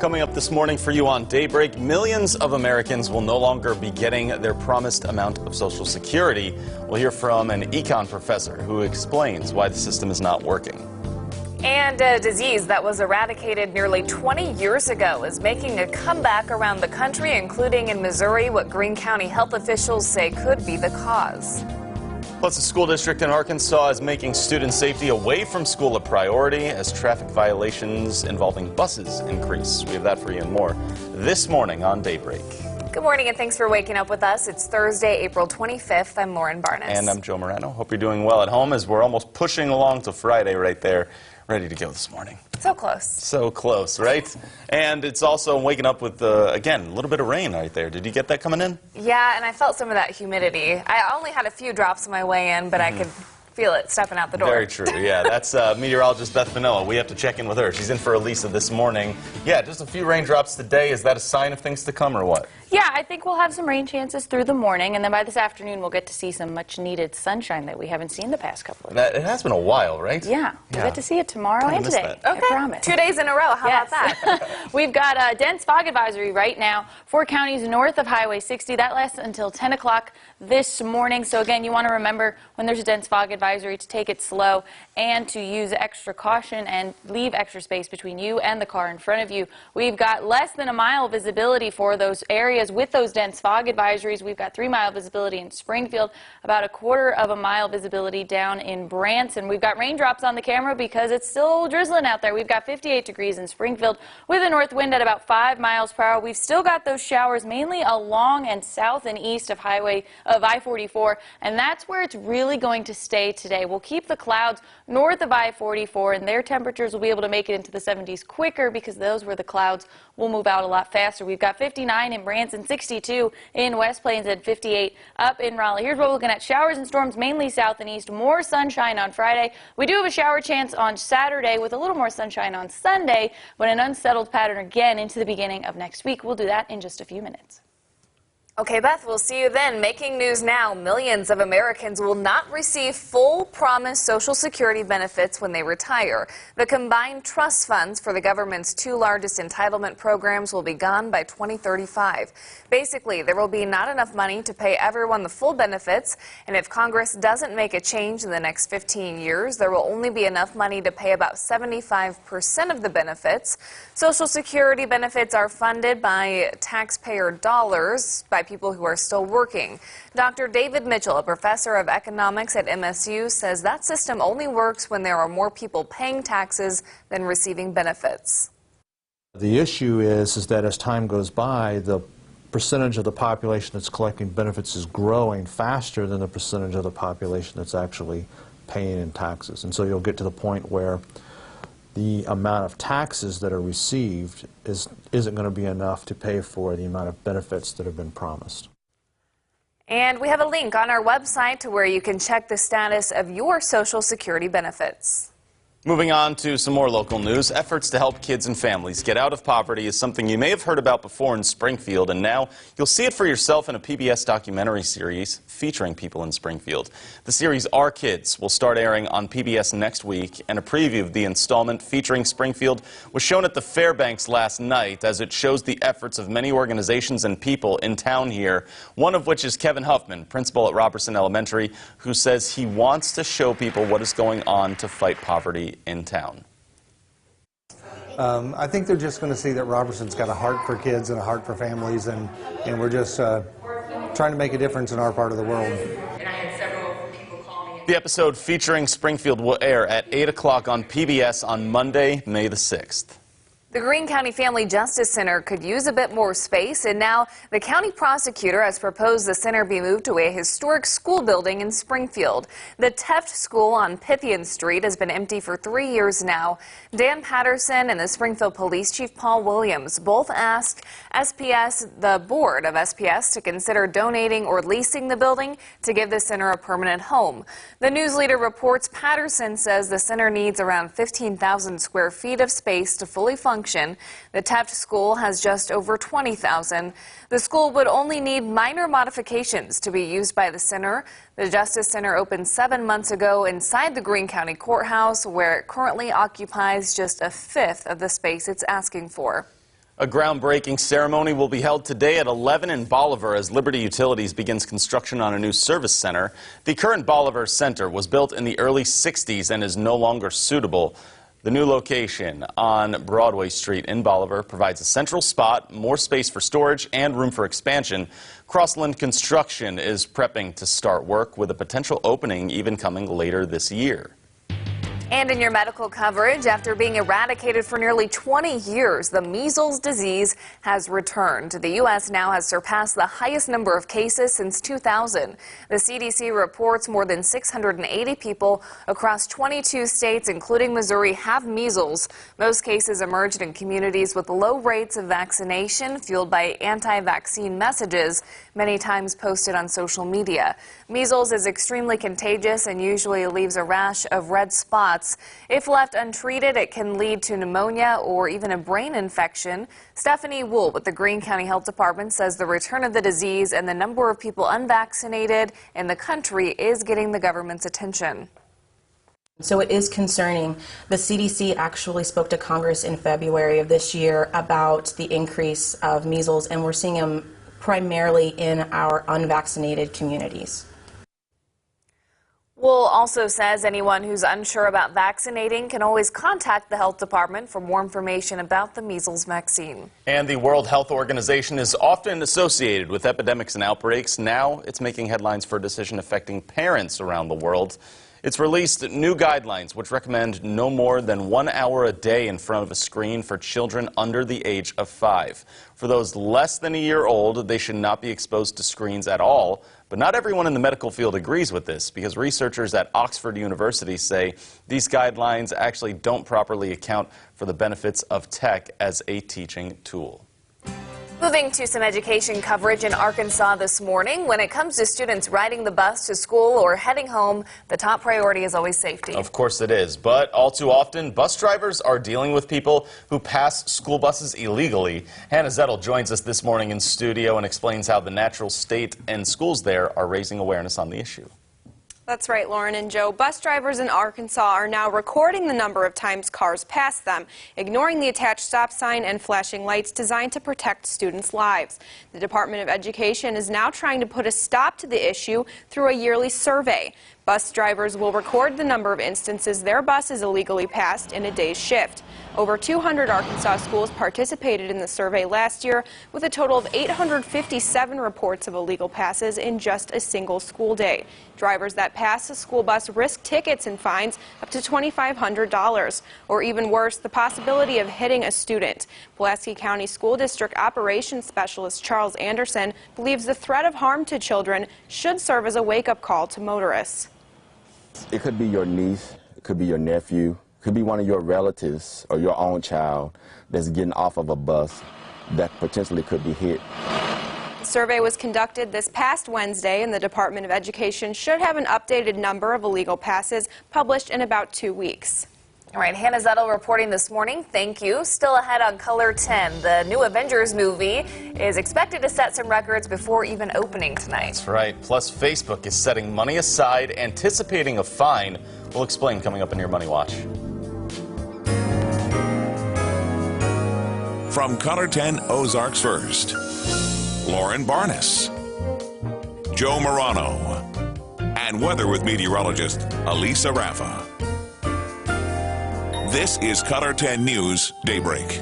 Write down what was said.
Coming up this morning for you on Daybreak, millions of Americans will no longer be getting their promised amount of Social Security. We'll hear from an econ professor who explains why the system is not working. And a disease that was eradicated nearly 20 years ago is making a comeback around the country, including in Missouri, what Greene County health officials say could be the cause. Plus, a school district in Arkansas is making student safety away from school a priority as traffic violations involving buses increase. We have that for you and more this morning on Daybreak. Good morning and thanks for waking up with us. It's Thursday, April 25th. I'm Lauren Barnes. And I'm Joe Moreno. Hope you're doing well at home as we're almost pushing along to Friday right there. Ready to go this morning. So close. So close, right? And it's also waking up with, again, a little bit of rain right there. Did you get that coming in? Yeah, and I felt some of that humidity. I only had a few drops on my way in, but I could feel it stepping out the door. Very true, yeah. That's meteorologist Beth Vanilla. We have to check in with her. She's in for Elisa this morning. Yeah, just a few raindrops today. Is that a sign of things to come or what? Yeah, I think we'll have some rain chances through the morning, and then by this afternoon we'll get to see some much-needed sunshine that we haven't seen the past couple of days. It has been a while, right? Yeah, we'll get to see it tomorrow and today. Okay, I promise. 2 days in a row. How about that? We've got a dense fog advisory right now for counties north of Highway 60. That lasts until 10 o'clock this morning. So again, you want to remember when there's a dense fog advisory to take it slow and to use extra caution and leave extra space between you and the car in front of you. We've got less than a mile visibility for those areas with those dense fog advisories. We've got 3-mile visibility in Springfield, about a 1/4 of a mile visibility down in Branson. We've got raindrops on the camera because it's still drizzling out there. We've got 58 degrees in Springfield with a north wind at about 5 miles per hour. We've still got those showers mainly along and south and east of I-44, and that's where it's really going to stay today. We'll keep the clouds north of I-44, and their temperatures will be able to make it into the 70s quicker because those where the clouds will move out a lot faster. We've got 59 in Branson, 62 in West Plains, and 58 up in Raleigh. Here's what we're looking at. Showers and storms mainly south and east. More sunshine on Friday. We do have a shower chance on Saturday with a little more sunshine on Sunday, but an unsettled pattern again into the beginning of next week. We'll do that in just a few minutes. Okay, Beth, we'll see you then. Making news now, millions of Americans will not receive full promised Social Security benefits when they retire. The combined trust funds for the government's 2 largest entitlement programs will be gone by 2035. Basically, there will be not enough money to pay everyone the full benefits, and if Congress doesn't make a change in the next 15 years, there will only be enough money to pay about 75% of the benefits. Social Security benefits are funded by taxpayer dollars, by people who are still working. Dr. David Mitchell, a professor of economics at MSU, says that system only works when there are more people paying taxes than receiving benefits. The issue is that as time goes by, the percentage of the population that's collecting benefits is growing faster than the percentage of the population that's actually paying in taxes. And so you'll get to the point where the amount of taxes that are received isn't going to be enough to pay for the amount of benefits that have been promised. And we have a link on our website to where you can check the status of your Social Security benefits. Moving on to some more local news, efforts to help kids and families get out of poverty is something you may have heard about before in Springfield, and now you'll see it for yourself in a PBS documentary series featuring people in Springfield. The series Our Kids will start airing on PBS next week, and a preview of the installment featuring Springfield was shown at the Fairbanks last night as it shows the efforts of many organizations and people in town here, one of which is Kevin Huffman, principal at Robertson Elementary, who says he wants to show people what is going on to fight poverty in town. I think they're just going to see that Robertson's got a heart for kids and a heart for families, and we're just trying to make a difference in our part of the world. And I had several people call me. The episode featuring Springfield will air at 8 o'clock on PBS on Monday, May the 6th. The Greene County Family Justice Center could use a bit more space, and now the county prosecutor has proposed the center be moved to a historic school building in Springfield. The Teft School on Pythian Street has been empty for 3 years now. Dan Patterson and the Springfield Police Chief Paul Williams both asked SPS, the board of SPS, to consider donating or leasing the building to give the center a permanent home. The news leader reports Patterson says the center needs around 15,000 square feet of space to fully function. The Teft School has just over 20,000. The school would only need minor modifications to be used by the center. The Justice Center opened 7 months ago inside the Greene County Courthouse, where it currently occupies just a fifth of the space it's asking for. A groundbreaking ceremony will be held today at 11 in Bolivar as Liberty Utilities begins construction on a new service center. The current Bolivar Center was built in the early 60s and is no longer suitable. The new location on Broadway Street in Bolivar provides a central spot, more space for storage, and room for expansion. Crossland Construction is prepping to start work with a potential opening even coming later this year. And in your medical coverage, after being eradicated for nearly 20 years, the measles disease has returned. The U.S. now has surpassed the highest number of cases since 2000. The CDC reports more than 680 people across 22 states, including Missouri, have measles. Most cases emerged in communities with low rates of vaccination, fueled by anti-vaccine messages, many times posted on social media. Measles is extremely contagious and usually leaves a rash of red spots. If left untreated, it can lead to pneumonia or even a brain infection. Stephanie Wool with the Greene County Health Department says the return of the disease and the number of people unvaccinated in the country is getting the government's attention. So it is concerning. The CDC actually spoke to Congress in February of this year about the increase of measles, and we're seeing them primarily in our unvaccinated communities. Wool also says anyone who's unsure about vaccinating can always contact the health department for more information about the measles vaccine. And the World Health Organization is often associated with epidemics and outbreaks. Now it's making headlines for a decision affecting parents around the world. It's released new guidelines which recommend no more than 1 hour a day in front of a screen for children under the age of 5. For those less than a year old, they should not be exposed to screens at all. But not everyone in the medical field agrees with this, because researchers at Oxford University say these guidelines actually don't properly account for the benefits of tech as a teaching tool. Moving to some education coverage in Arkansas this morning. When it comes to students riding the bus to school or heading home, the top priority is always safety. Of course it is, but all too often, bus drivers are dealing with people who pass school buses illegally. Hannah Zettel joins us this morning in studio and explains how the natural state and schools there are raising awareness on the issue. That's right, Lauren and Joe. Bus drivers in Arkansas are now recording the number of times cars pass them, ignoring the attached stop sign and flashing lights designed to protect students' lives. The Department of Education is now trying to put a stop to the issue through a yearly survey. Bus drivers will record the number of instances their bus is illegally passed in a day's shift. Over 200 Arkansas schools participated in the survey last year, with a total of 857 reports of illegal passes in just a single school day. Drivers that pass a school bus risk tickets and fines up to $2,500, or even worse, the possibility of hitting a student. Pulaski County School District Operations Specialist Charles Anderson believes the threat of harm to children should serve as a wake-up call to motorists. It could be your niece, it could be your nephew, it could be one of your relatives or your own child that's getting off of a bus that potentially could be hit. The survey was conducted this past Wednesday, and the Department of Education should have an updated number of illegal passes published in about 2 weeks. All right, Hannah Zettel reporting this morning. Thank you. Still ahead on Color 10. The new Avengers movie is expected to set some records before even opening tonight. That's right. Plus, Facebook is setting money aside, anticipating a fine. We'll explain coming up in your Money Watch. From Color 10 Ozarks First, Lauren Barnes, Joe Morano, and weather with meteorologist Elisa Raffa. This is Color 10 News Daybreak.